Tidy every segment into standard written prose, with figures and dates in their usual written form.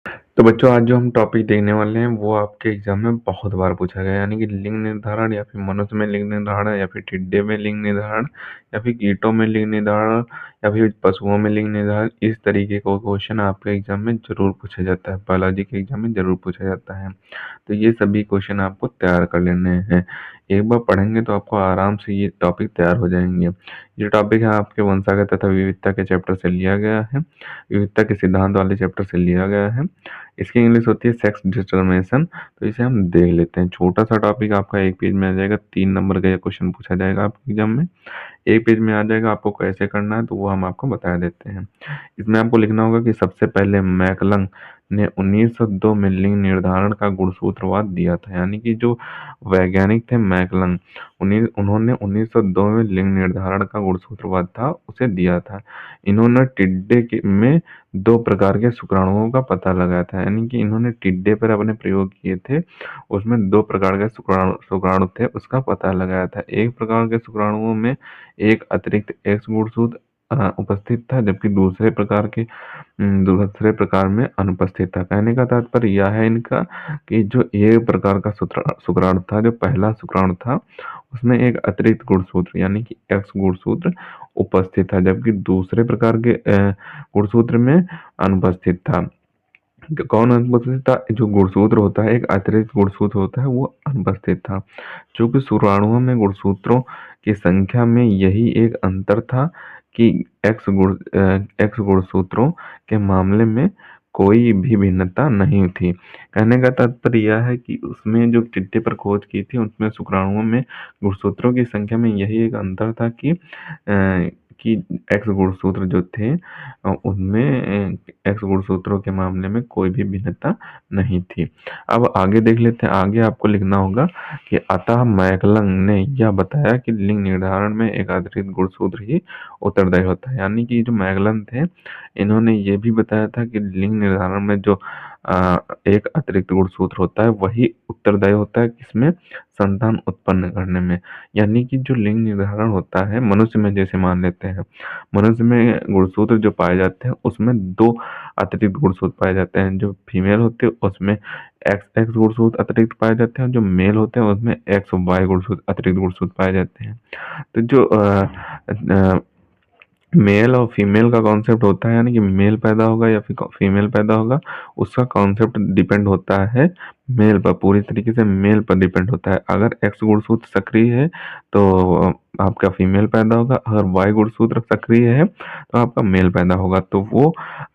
तो बच्चों आज जो हम टॉपिक देखने वाले हैं वो आपके एग्जाम में बहुत बार पूछा गया है, यानी कि लिंग निर्धारण या फिर मनुष्य में लिंग निर्धारण या फिर टिड्डे में लिंग निर्धारण या फिर कीटों में लिंग निर्धारण या फिर पशुओं में लिंग निर्धारण। इस तरीके का क्वेश्चन आपके एग्जाम में जरूर पूछा जाता है, बायोलॉजी के एग्जाम में जरूर पूछा जाता है। तो ये सभी क्वेश्चन आपको तैयार कर लेने हैं। एक बार पढ़ेंगे तो आपको आराम से ये टॉपिक तैयार हो जाएंगे। ये टॉपिक है आपके वंशागत तथा विविधता के चैप्टर से लिया गया है, विविधता के सिद्धांत वाले चैप्टर से लिया गया है। इसकी इंग्लिश होती है सेक्स डिटरमिनेशन। तो इसे हम देख लेते हैं। छोटा सा टॉपिक आपका एक पेज में आ जाएगा, 3 नंबर का ये क्वेश्चन पूछा जाएगा आपके एग्जाम में। एक पेज में आ जाएगा, आपको कैसे करना है तो वो हम आपको बता देते हैं। इसमें आपको लिखना होगा कि सबसे पहले मैकलंग ने 1902 में लिंग निर्धारण का गुणसूत्रवाद दिया था, यानी कि जो वैज्ञानिक थे मैकलंग, उन्होंने 1902 में लिंग निर्धारण का गुणसूत्रवाद था उसे दिया था। इन्होंने टिड्डे में 2 प्रकार के शुक्राणुओं का पता लगाया था, यानी कि इन्होंने टिड्डे पर अपने प्रयोग किए थे। उसमें 2 प्रकार के शुक्राणु थे उसका पता लगाया था। एक प्रकार के शुक्राणुओं में एक अतिरिक्त एक्स गुणसूत्र उपस्थित था, जबकि दूसरे प्रकार में अनुपस्थित था। कहने का तात्पर्य यह है इनका कि जो एक प्रकार का शुक्राणु था, जो पहला शुक्राणु था, उसमें एक अतिरिक्त गुणसूत्र यानी कि एक्स गुणसूत्र उपस्थित था, जबकि दूसरे प्रकार के गुणसूत्र में अनुपस्थित था। कौन अनुपस्थित था? जो गुणसूत्र होता है, एक अतिरिक्त गुणसूत्र होता है, वो अनुपस्थित था। चूंकि शुक्राणुओं में गुणसूत्रों की संख्या में यही एक अंतर था कि एक्स गुणसूत्रों के मामले में कोई भी भिन्नता नहीं थी। कहने का तात्पर्य यह है कि उसमें जो टिड्डे पर खोज की थी उसमें शुक्राणुओं में गुणसूत्रों की संख्या में यही एक अंतर था कि एक्स गुणसूत्र जो थे उनमें एक्स गुणसूत्रों के मामले में कोई भी भिन्नता नहीं थी। अब आगे देख लेते हैं। आगे आपको लिखना होगा कि अतः मैकलंग ने यह बताया कि लिंग निर्धारण में एक अतिरिक्त गुणसूत्र ही उत्तरदायी होता है, यानी कि जो मैकलन थे इन्होंने ये भी बताया था कि लिंग निर्धारण में जो एक अतिरिक्त गुणसूत्र होता है वही उत्तरदायी होता है किसमें? संतान उत्पन्न करने में। यानी कि जो लिंग निर्धारण होता है मनुष्य में, जैसे मान लेते हैं मनुष्य में गुणसूत्र जो पाए जाते हैं उसमें 2 अतिरिक्त गुणसूत्र पाए जाते हैं। जो फीमेल होते हैं उसमें एक्स एक्स गुणसूत्र अतिरिक्त पाए जाते हैं, जो मेल होते हैं उसमें एक्स वाई गुणसूत्र अतिरिक्त गुणसूत्र पाए जाते हैं। तो जो मेल और फीमेल का कॉन्सेप्ट होता है, यानी कि मेल पैदा होगा या फिर फीमेल पैदा होगा, उसका कॉन्सेप्ट डिपेंड होता है मेल पर, पूरी तरीके से मेल पर डिपेंड होता है। अगर एक्स गुणसूत्र सक्रिय है तो आपका फीमेल पैदा होगा, अगर वाई गुणसूत्र सक्रिय है तो आपका मेल पैदा होगा। तो वो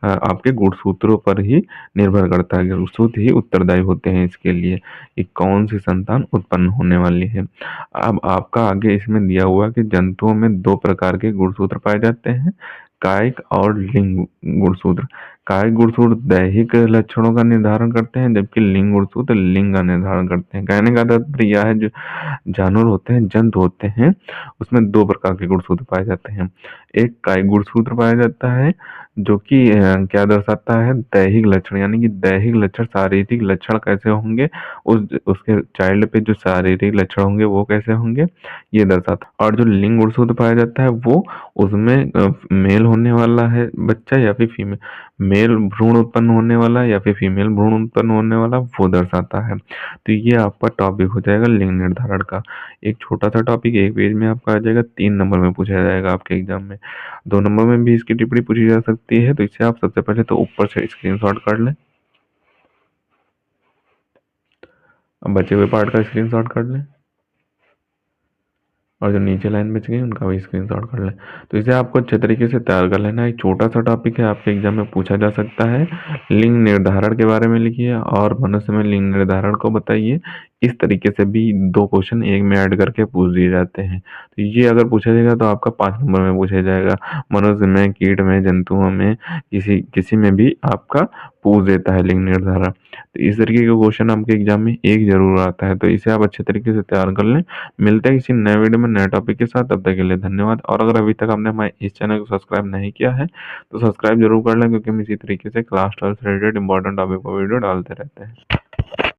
आपके गुणसूत्रों पर ही निर्भर करता है। गुणसूत्र ही उत्तरदायी होते हैं इसके लिए कि कौन सी संतान उत्पन्न होने वाली है। अब आपका आगे इसमें दिया हुआ कि जंतुओं में 2 प्रकार के गुणसूत्र पाए जाते हैं, कायिक और लिंग गुणसूत्र। कायिक गुणसूत्र दैहिक लक्षणों का निर्धारण करते हैं, जबकि लिंग गुणसूत्र लिंग का निर्धारण करते हैं। कहने का तात्पर्य यह है जो जानवर होते हैं, जंतु होते हैं, उसमें 2 प्रकार के गुणसूत्र पाए जाते हैं। एक कायिक गुणसूत्र पाया जाता है जो कि क्या दर्शाता है? दैहिक लक्षण, यानी कि दैहिक लक्षण, शारीरिक लक्षण कैसे होंगे, उसके चाइल्ड पे जो शारीरिक लक्षण होंगे वो कैसे होंगे, ये दर्शाता है। और जो लिंग गुणसूत्र पाया जाता है वो उसमें मेल होने वाला है बच्चा या फिर फीमेल, मेल भ्रूण उत्पन्न होने वाला या फिर फीमेल भ्रूण उत्पन्न होने वाला, वो दर्शाता है। तो ये आपका टॉपिक हो जाएगा लिंग निर्धारण का। एक छोटा सा टॉपिक एक पेज में आपका आ जाएगा, 3 नंबर में पूछा जाएगा आपके एग्जाम में। 2 नंबर में भी इसकी टिप्पणी पूछी जा सकती है। तो इसे आप सबसे पहले तो ऊपर से स्क्रीनशॉट कर लें, अब बचे हुए पार्ट का स्क्रीनशॉट कर लें, और जो नीचे लाइन बच गई उनका भी स्क्रीनशॉट कर लें। तो इसे आपको अच्छे तरीके से तैयार कर लेना है। एक छोटा सा टॉपिक है, आपके एग्जाम में पूछा जा सकता है। लिंग निर्धारण के बारे में लिखिए और मनुष्य में लिंग निर्धारण को बताइए। इस तरीके से भी 2 क्वेश्चन एक में ऐड करके पूछ दिए जाते हैं। तो ये अगर पूछा जाएगा तो आपका 5 नंबर में पूछा जाएगा। मनुष्य में, कीट में, जंतुओं में, किसी किसी में भी आपका पूछ देता है लिंग निर्धारण। तो इस तरीके का क्वेश्चन आपके एग्जाम में एक जरूर आता है। तो इसे आप अच्छे तरीके से तैयार कर लें। मिलते हैं किसी नए वीडियो में नए टॉपिक के साथ, तब तक के लिए धन्यवाद। और अगर अभी तक आपने हमारे इस चैनल को सब्सक्राइब नहीं किया है तो सब्सक्राइब जरूर कर लें, क्योंकि हम इसी तरीके से क्लास 12 से रिलेटेड इंपॉर्टेंट टॉपिक पर वीडियो डालते रहते हैं।